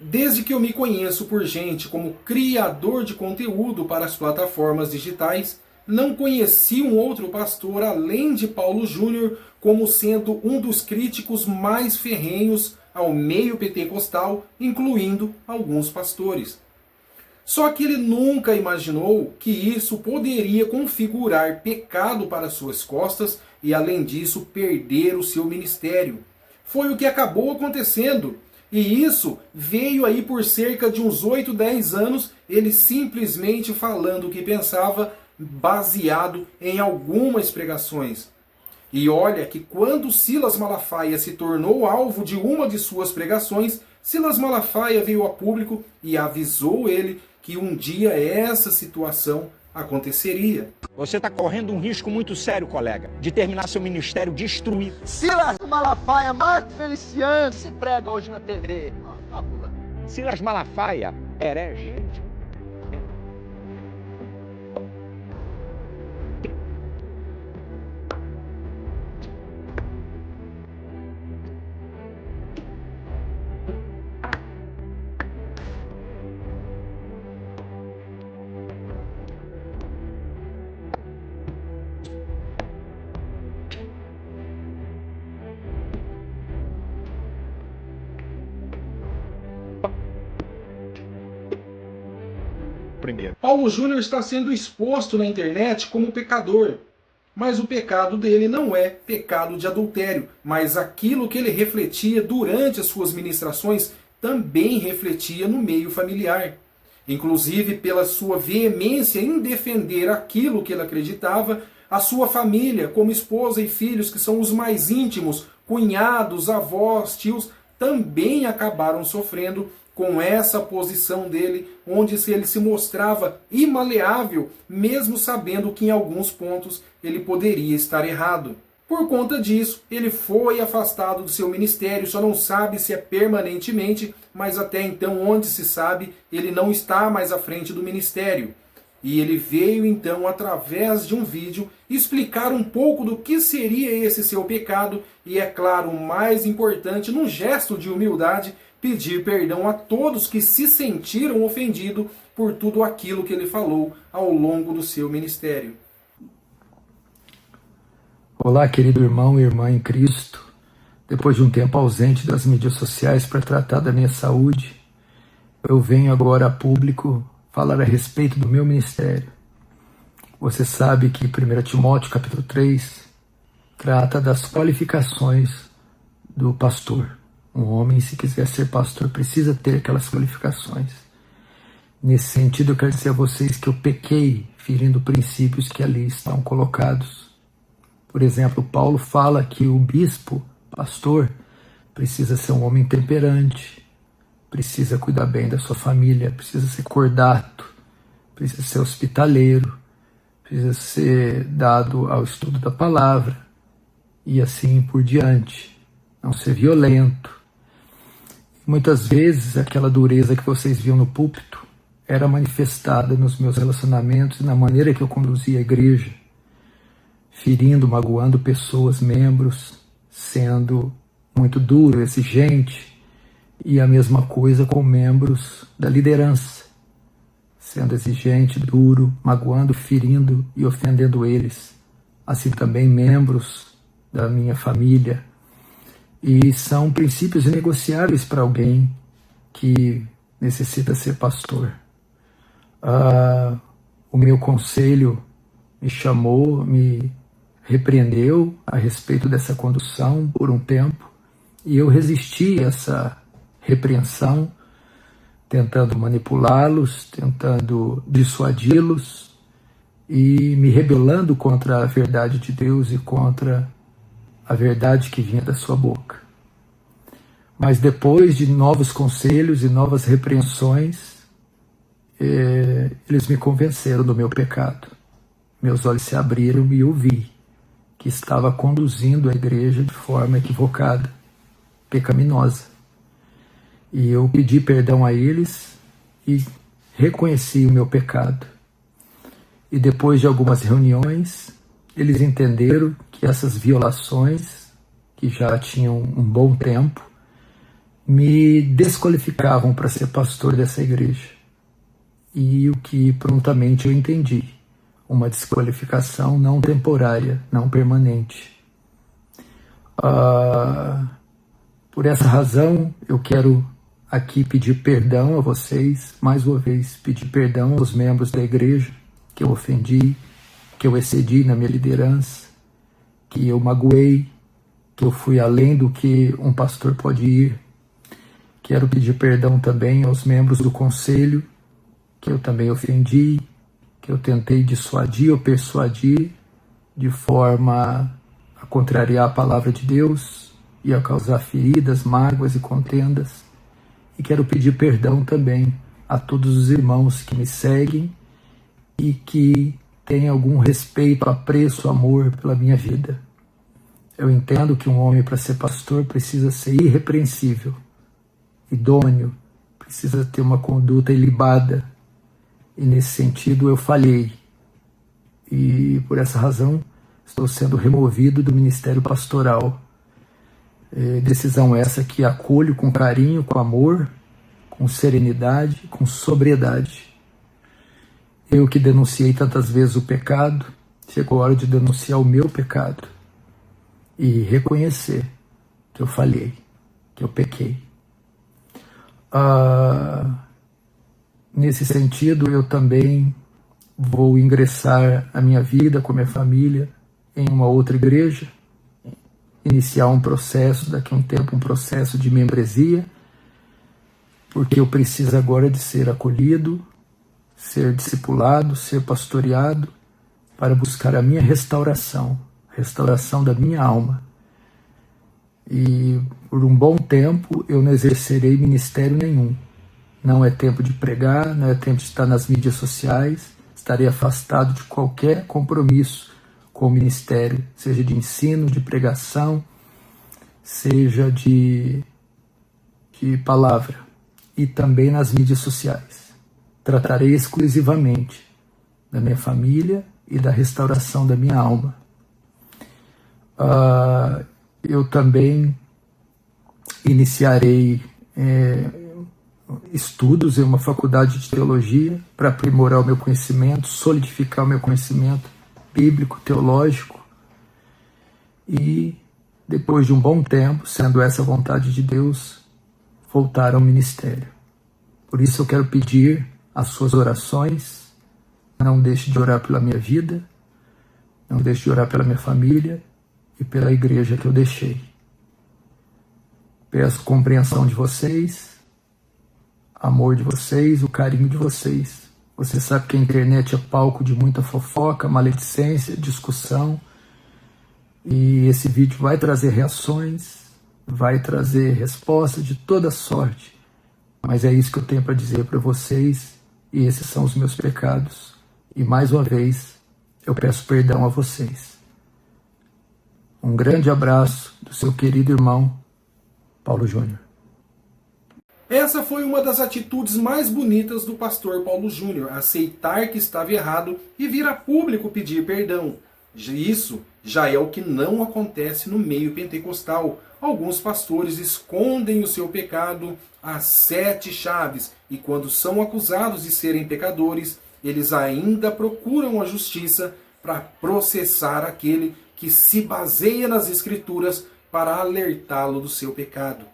Desde que eu me conheço por gente como criador de conteúdo para as plataformas digitais, não conheci um outro pastor além de Paulo Júnior como sendo um dos críticos mais ferrenhos ao meio pentecostal, incluindo alguns pastores. Só que ele nunca imaginou que isso poderia configurar pecado para suas costas e, além disso, perder o seu ministério. Foi o que acabou acontecendo. E isso veio aí por cerca de uns 8, 10 anos, ele simplesmente falando o que pensava, baseado em algumas pregações. E olha que quando Silas Malafaia se tornou alvo de uma de suas pregações, Silas Malafaia veio a público e avisou ele que um dia essa situação aconteceria. Você está correndo um risco muito sério, colega, de terminar seu ministério destruído. Silas Malafaia, Marco Feliciano, se prega hoje na TV. Silas Malafaia, herege. Primeiro. Paulo Júnior está sendo exposto na internet como pecador. Mas o pecado dele não é pecado de adultério, mas aquilo que ele refletia durante as suas ministrações também refletia no meio familiar. Inclusive, pela sua veemência em defender aquilo que ele acreditava, a sua família, como esposa e filhos, que são os mais íntimos, cunhados, avós, tios, também acabaram sofrendo com essa posição dele, onde ele se mostrava imaleável, mesmo sabendo que em alguns pontos ele poderia estar errado. Por conta disso, ele foi afastado do seu ministério, só não sabe se é permanentemente, mas até então, onde se sabe, ele não está mais à frente do ministério. E ele veio então, através de um vídeo, explicar um pouco do que seria esse seu pecado e, é claro, o mais importante, num gesto de humildade, pedir perdão a todos que se sentiram ofendidos por tudo aquilo que ele falou ao longo do seu ministério. Olá, querido irmão e irmã em Cristo. Depois de um tempo ausente das mídias sociais para tratar da minha saúde, eu venho agora a público falar a respeito do meu ministério. Você sabe que 1 Timóteo capítulo 3 trata das qualificações do pastor. Um homem, se quiser ser pastor, precisa ter aquelas qualificações. Nesse sentido, eu quero dizer a vocês que eu pequei ferindo princípios que ali estão colocados. Por exemplo, Paulo fala que o bispo, pastor, precisa ser um homem temperante, precisa cuidar bem da sua família, precisa ser cordato, precisa ser hospitaleiro, precisa ser dado ao estudo da palavra e assim por diante. Não ser violento. Muitas vezes aquela dureza que vocês viam no púlpito era manifestada nos meus relacionamentos e na maneira que eu conduzia a igreja, ferindo, magoando pessoas, membros, sendo muito duro, exigente, e a mesma coisa com membros da liderança, sendo exigente, duro, magoando, ferindo e ofendendo eles. Assim também membros da minha família. E são princípios inegociáveis para alguém que necessita ser pastor. O meu conselho me chamou, me repreendeu a respeito dessa condução por um tempo, e eu resisti a essa repreensão, tentando manipulá-los, tentando dissuadi-los e me rebelando contra a verdade de Deus e contra a verdade que vinha da sua boca. Mas depois de novos conselhos e novas repreensões, eles me convenceram do meu pecado. Meus olhos se abriram e eu vi que estava conduzindo a igreja de forma equivocada, pecaminosa. E eu pedi perdão a eles e reconheci o meu pecado. E depois de algumas reuniões, eles entenderam que essas violações, que já tinham um bom tempo, me desqualificavam para ser pastor dessa igreja. E o que prontamente eu entendi, uma desqualificação não temporária, não permanente. Por essa razão, eu quero aqui pedir perdão a vocês, mais uma vez, pedir perdão aos membros da igreja que eu ofendi, que eu excedi na minha liderança, que eu magoei, que eu fui além do que um pastor pode ir. Quero pedir perdão também aos membros do conselho, que eu também ofendi, que eu tentei dissuadir ou persuadir de forma a contrariar a palavra de Deus e a causar feridas, mágoas e contendas. E quero pedir perdão também a todos os irmãos que me seguem e que têm algum respeito, apreço, amor pela minha vida. Eu entendo que um homem, para ser pastor, precisa ser irrepreensível, idôneo, precisa ter uma conduta ilibada. E nesse sentido eu falhei. E por essa razão estou sendo removido do ministério pastoral. Decisão essa que acolho com carinho, com amor, com serenidade, com sobriedade. Eu que denunciei tantas vezes o pecado, chegou a hora de denunciar o meu pecado e reconhecer que eu falhei, que eu pequei. Nesse sentido, eu também vou ingressar a minha vida com a minha família em uma outra igreja, iniciar um processo, daqui a um tempo, um processo de membresia, porque eu preciso agora de ser acolhido, ser discipulado, ser pastoreado, para buscar a minha restauração da minha alma. E por um bom tempo eu não exercerei ministério nenhum. Não é tempo de pregar, não é tempo de estar nas mídias sociais, estarei afastado de qualquer compromisso com o ministério, seja de ensino, de pregação, seja de palavra, e também nas mídias sociais. Tratarei exclusivamente da minha família e da restauração da minha alma. Eu também iniciarei estudos em uma faculdade de teologia para aprimorar o meu conhecimento, solidificar o meu conhecimento bíblico, teológico, e depois de um bom tempo, sendo essa a vontade de Deus, voltar ao ministério. Por isso eu quero pedir as suas orações. Não deixe de orar pela minha vida, não deixe de orar pela minha família e pela igreja que eu deixei. Peço compreensão de vocês, amor de vocês, o carinho de vocês. Você sabe que a internet é palco de muita fofoca, maledicência, discussão. E esse vídeo vai trazer reações, vai trazer respostas de toda sorte. Mas é isso que eu tenho para dizer para vocês, e esses são os meus pecados. E mais uma vez, eu peço perdão a vocês. Um grande abraço do seu querido irmão, Paulo Júnior. Essa foi uma das atitudes mais bonitas do pastor Paulo Júnior, aceitar que estava errado e vir a público pedir perdão. Isso já é o que não acontece no meio pentecostal. Alguns pastores escondem o seu pecado às 7 chaves e quando são acusados de serem pecadores, eles ainda procuram a justiça para processar aquele que se baseia nas Escrituras para alertá-lo do seu pecado.